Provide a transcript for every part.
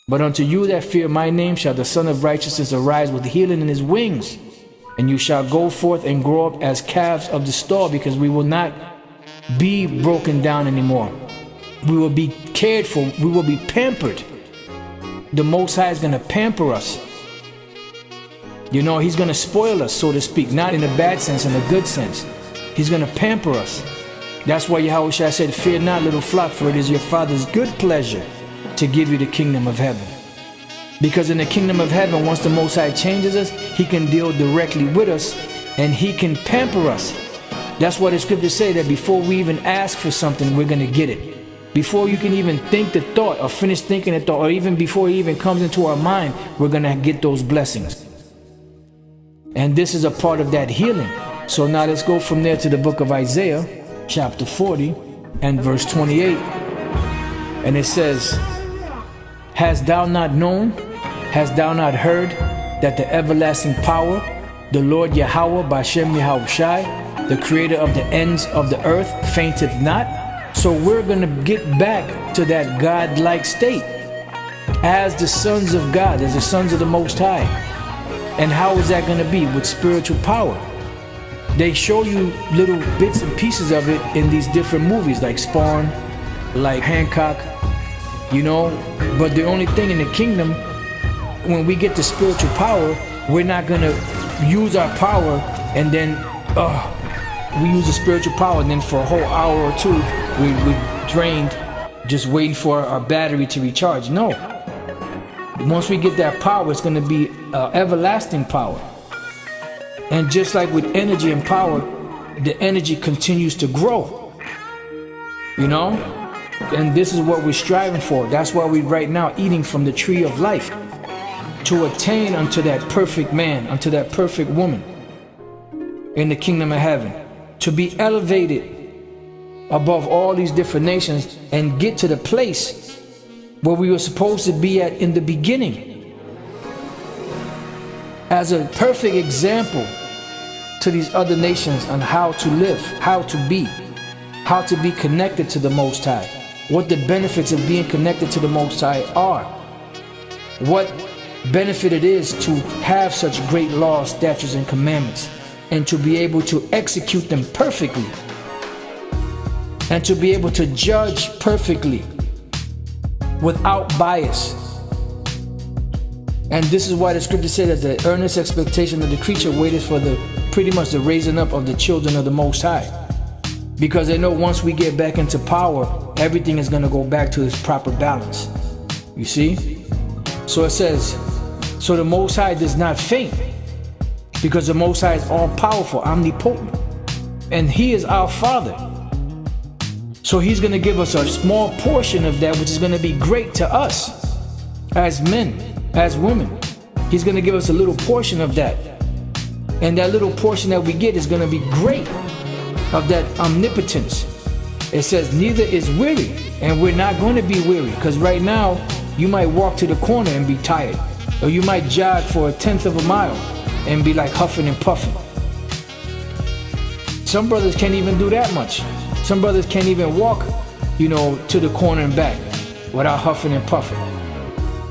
But unto you that fear my name shall the Son of Righteousness arise with healing in his wings. And you shall go forth and grow up as calves of the stall, because we will not be broken down anymore. We will be cared for. We will be pampered. The Most High is going to pamper us. You know, he's going to spoil us, so to speak. Not in a bad sense, in a good sense. He's going to pamper us. That's why Yahweh Shai said, fear not, little flock, for it is your Father's good pleasure to give you the kingdom of heaven. Because in the kingdom of heaven, once the Most High changes us, he can deal directly with us and he can pamper us. That's why the scriptures say that before we even ask for something, we're going to get it. Before you can even think the thought or finish thinking the thought, or even before it even comes into our mind, we're going to get those blessings. And this is a part of that healing. So now let's go from there to the book of Isaiah, chapter 40 and verse 28. And it says, hast thou not known, hast thou not heard, that the everlasting power, the Lord Yahweh, Bashem Yahushai, the creator of the ends of the earth, fainteth not? So we're going to get back to that God-like state as the sons of God, as the sons of the Most High. And how is that going to be? With spiritual power. They show you little bits and pieces of it in these different movies, like Spawn, like Hancock, you know. But the only thing in the kingdom, when we get the spiritual power, we're not going to use our power and then we use the spiritual power and then for a whole hour or two we drained just waiting for our battery to recharge. No. Once we get that power, it's going to be everlasting power. And just like with energy and power, the energy continues to grow. You know? And this is what we're striving for. That's why we're right now eating from the tree of life, to attain unto that perfect man, unto that perfect woman in the kingdom of heaven, to be elevated above all these different nations and get to the place where we were supposed to be at in the beginning, as a perfect example to these other nations on how to live, how to be connected to the Most High, what the benefits of being connected to the Most High are, what benefit it is to have such great laws, statutes, and commandments, and to be able to execute them perfectly, and to be able to judge perfectly without bias. And this is why the scripture said that the earnest expectation of the creature waiteth for pretty much the raising up of the children of the Most High. Because they know once we get back into power, everything is going to go back to its proper balance. You see? So it says, so the Most High does not faint, because the Most High is all powerful, omnipotent, and he is our Father. So he's going to give us a small portion of that, which is going to be great to us as men, as women. He's going to give us a little portion of that. And that little portion that we get is going to be great, of that omnipotence. It says, neither is weary, and we're not going to be weary, because right now you might walk to the corner and be tired, or you might jog for 1/10 of a mile and be like huffing and puffing. Some brothers can't even do that much. Some brothers can't even walk, you know, to the corner and back without huffing and puffing.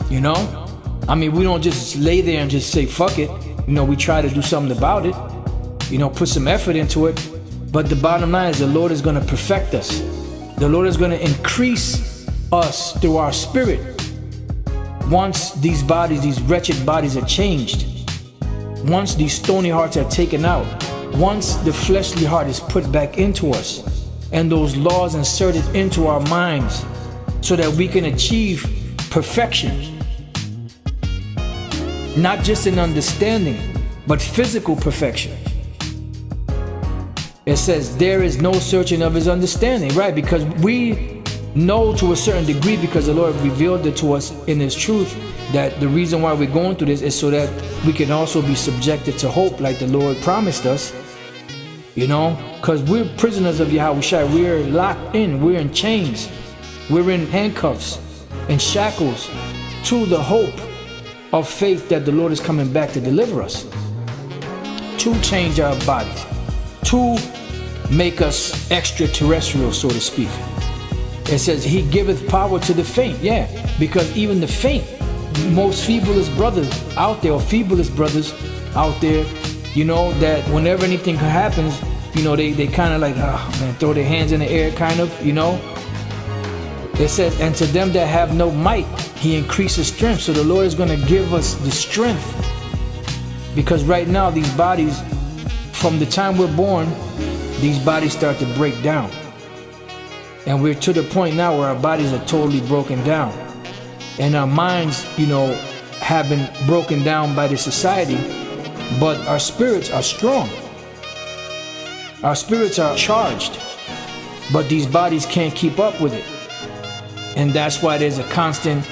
You know? I mean, we don't just lay there and just say, fuck it. You know, we try to do something about it. You know, put some effort into it. But the bottom line is the Lord is going to perfect us. The Lord is going to increase us through our spirit. Once these bodies, these wretched bodies are changed. Once these stony hearts are taken out. Once the fleshly heart is put back into us. And those laws inserted into our minds so that we can achieve perfection. Not just in understanding, but physical perfection. It says there is no searching of his understanding, right? Because we know to a certain degree, because the Lord revealed it to us in his truth, that the reason why we're going through this is so that we can also be subjected to hope like the Lord promised us. You know, because we're prisoners of Yahushua. We're locked in. We're in chains. We're in handcuffs and shackles to the hope of faith that the Lord is coming back to deliver us, to change our bodies, to make us extraterrestrial, so to speak. It says he giveth power to the faint. Yeah, because even the faint most feeblest brothers out there, or feeblest brothers out there, you know, that whenever anything happens, you know, they kind of like, oh man, throw their hands in the air, kind of, you know. It says, and to them that have no might, he increases strength. So the Lord is going to give us the strength, because right now these bodies, from the time we're born, these bodies start to break down. And we're to the point now where our bodies are totally broken down. And our minds, you know, have been broken down by the society, but our spirits are strong. Our spirits are charged, but these bodies can't keep up with it. And that's why there's a constant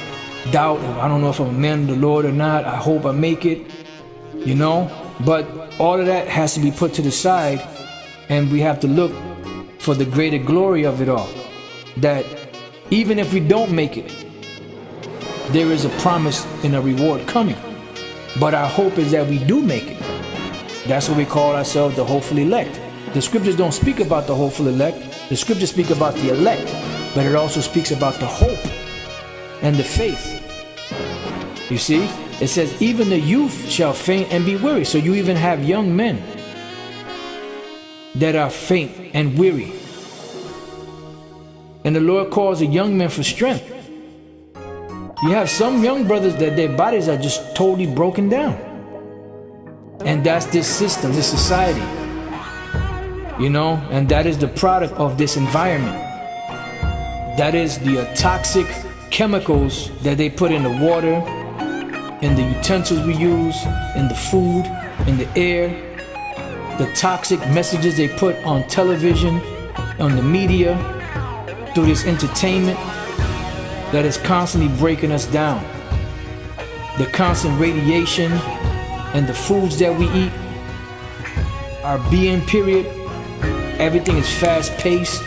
doubt of, I don't know if I'm a man of the Lord or not. I hope I make it, you know. But all of that has to be put to the side, and we have to look for the greater glory of it all. That even if we don't make it, there is a promise and a reward coming. But our hope is that we do make it. That's what we call ourselves, the hopeful elect. The scriptures don't speak about the hopeful elect. The scriptures speak about the elect, but it also speaks about the hope and the faith. You see, it says, even the youth shall faint and be weary. So you even have young men that are faint and weary. And the Lord calls a young man for strength. You have some young brothers that their bodies are just totally broken down. And that's this system, this society. You know, and that is the product of this environment. That is the toxic chemicals that they put in the water, in the utensils we use, in the food, in the air. The toxic messages they put on television, on the media, through this entertainment that is constantly breaking us down. The constant radiation and the foods that we eat, our being period, everything is fast-paced.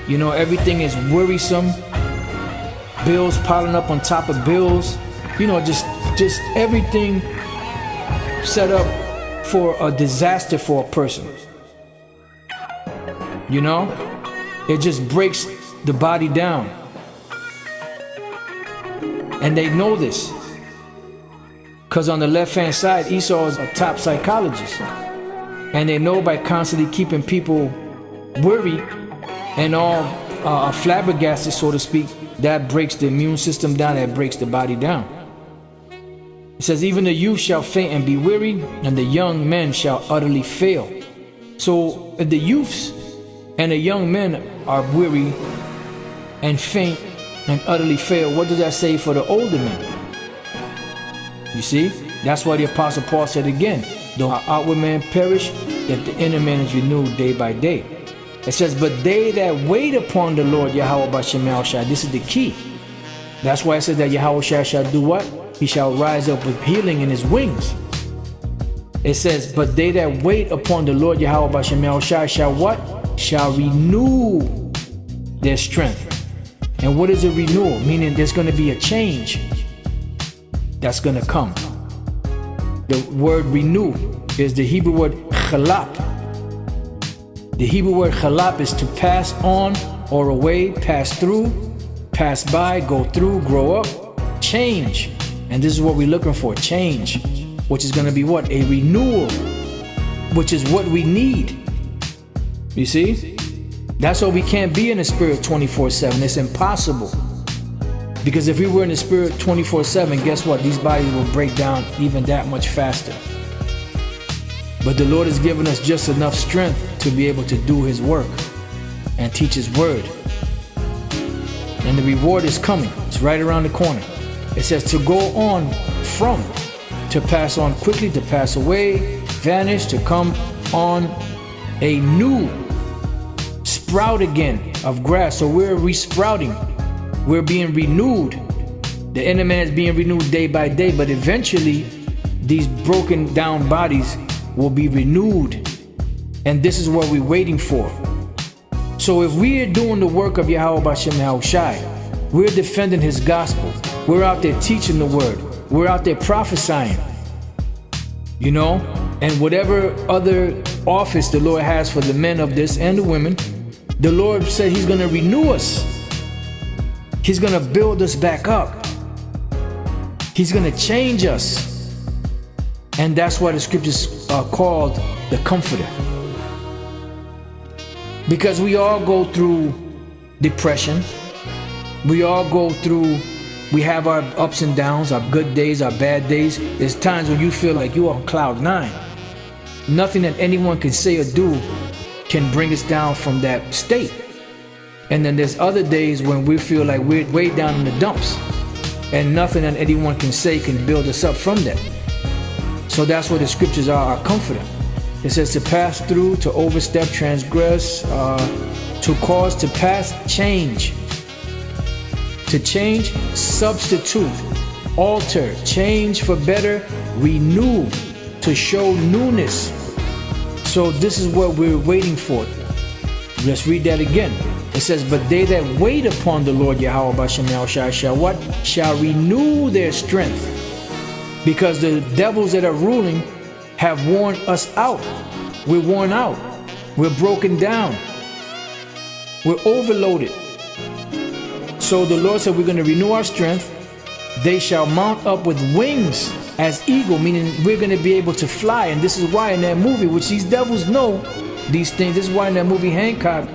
You know, everything is worrisome. Bills piling up on top of bills. You know, just everything set up for a disaster for a person. You know, it just breaks the body down. And they know this, because on the left-hand side, Esau is a top psychologist. And they know by constantly keeping people worried and all flabbergasted, so to speak, that breaks the immune system down, that breaks the body down. It says, even the youth shall faint and be weary, and the young men shall utterly fail. So if the youths and the young men are weary and faint and utterly fail, what does that say for the older men? You see, that's why the Apostle Paul said again, though our outward man perish, that the inner man is renewed day by day. It says, but they that wait upon the Lord Yahweh Banyamyan144 shall. This is the key. That's why it says that Yahweh shall do what? He shall rise up with healing in his wings. It says, but they that wait upon the Lord Yahweh Banyamyan144 shall what? Shall renew their strength. And what is a renewal? Meaning there's going to be a change that's going to come. The word renew is the Hebrew word chalap. The Hebrew word chalap is to pass on or away, pass through, pass by, go through, grow up, change. And this is what we're looking for, change, which is going to be what? A renewal, which is what we need. You see? That's why we can't be in the spirit 24/7. It's impossible. Because if we were in the spirit 24/7, guess what? These bodies will break down even that much faster. But the Lord has given us just enough strength to be able to do his work and teach his word. And the reward is coming. It's right around the corner. It says to go on from, to pass on quickly, to pass away, vanish, to come on a new sprout again of grass. So we're resprouting. We're being renewed. The inner man is being renewed day by day, but eventually these broken down bodies will be renewed. And this is what we're waiting for. So if we are doing the work of Yahweh Banyamyan144, we're defending his gospel. We're out there teaching the word. We're out there prophesying. You know? And whatever other office the Lord has for the men of this and the women, the Lord said he's going to renew us. He's going to build us back up. He's going to change us. And that's why the scriptures are called the Comforter. Because we all go through depression. We all go through, we have our ups and downs, our good days, our bad days. There's times when you feel like you're on cloud 9. Nothing that anyone can say or do can bring us down from that state. And then there's other days when we feel like we're way down in the dumps, and nothing that anyone can say can build us up from that. So that's what the scriptures are, our comforter. It says to pass through, to overstep, transgress, to cause, to pass, change. To change, substitute, alter, change for better, renew, to show newness. So this is what we're waiting for. Let's read that again. It says, but they that wait upon the Lord Yahweh B'Shem Yahushua shall what? Shall renew their strength. Because the devils that are ruling have worn us out. We're worn out. We're broken down. We're overloaded. So the Lord said we're going to renew our strength. They shall mount up with wings as eagle, meaning we're going to be able to fly. And this is why in that movie, which these devils know these things, this is why in that movie Hancock,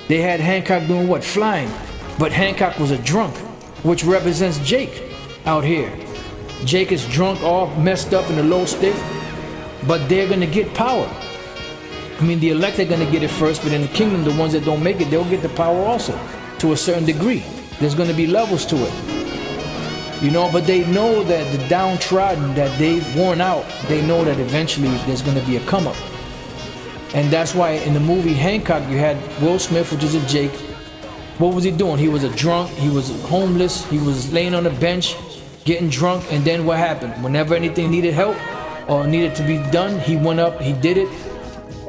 they had Hancock doing what? Flying. But Hancock was a drunk, which represents Jake out here. Jake is drunk, all messed up in a low state, but they're going to get power. I mean, the elect are going to get it first, but in the kingdom, the ones that don't make it, they'll get the power also, to a certain degree. There's going to be levels to it. You know, but they know that the downtrodden, that they've worn out, they know that eventually there's going to be a come up. And that's why in the movie Hancock, you had Will Smith, which is a Jake. What was he doing? He was a drunk, he was homeless, he was laying on a bench, getting drunk, and then what happened? Whenever anything needed help or needed to be done, he went up, he did it,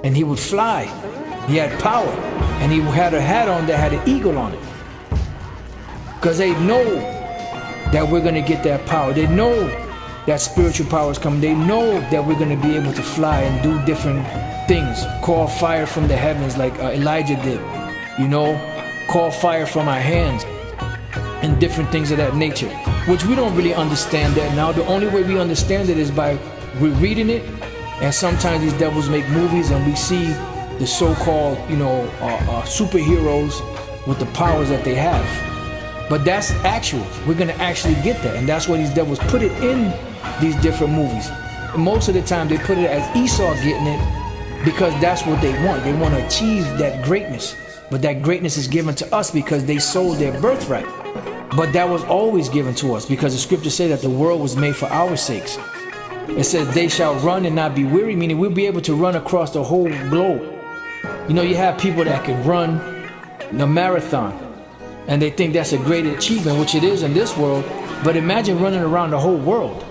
and he would fly. He had power, and he had a hat on that had an eagle on it. Because they know that we're going to get that power. They know that spiritual power is coming. They know that we're going to be able to fly and do different things. Call fire from the heavens like Elijah did. You know, call fire from our hands and different things of that nature, which we don't really understand that now. The only way we understand it is by reading it. And sometimes these devils make movies and we see the so-called, you know, superheroes with the powers that they have. But that's actual. We're going to actually get that. And that's why these devils put it in these different movies. And most of the time they put it as Esau getting it because that's what they want. They want to achieve that greatness. But that greatness is given to us because they sold their birthright. But that was always given to us because the scriptures say that the world was made for our sakes. It says they shall run and not be weary, meaning we'll be able to run across the whole globe. You know, you have people that can run the marathon and they think that's a great achievement, which it is in this world. But imagine running around the whole world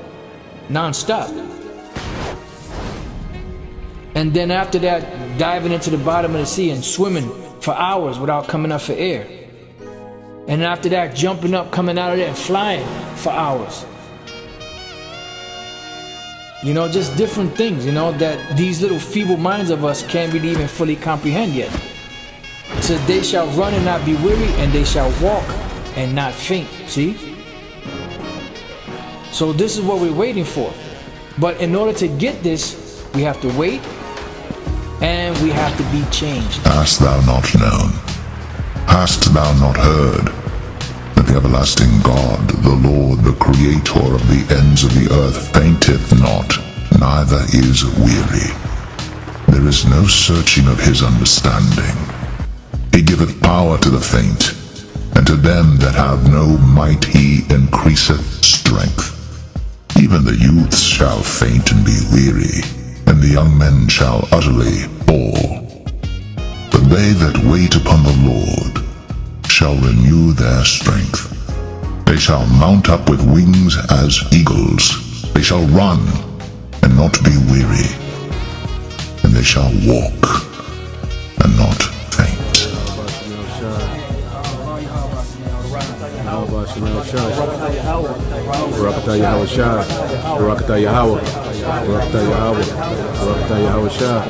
non-stop. And then after that, diving into the bottom of the sea and swimming for hours without coming up for air. And after that, jumping up, coming out of there and flying for hours. You know, just different things, you know, that these little feeble minds of us can't really even fully comprehend yet. It says they shall run and not be weary, and they shall walk and not faint. See? So this is what we're waiting for. But in order to get this, we have to wait and we have to be changed. Hast thou not known? Hast thou not heard? That the everlasting God, the Lord, the Creator of the ends of the earth, fainteth not, neither is weary. There is no searching of his understanding. He giveth power to the faint, and to them that have no might he increaseth strength. Even the youths shall faint and be weary, and the young men shall utterly fall. But they that wait upon the Lord shall renew their strength. They shall mount up with wings as eagles. They shall run and not be weary, and they shall walk and not faint. Barakatah Yahweh Shah, Barakatah Yahweh, Barakatah Yahweh, Barakatah Yahweh Shah.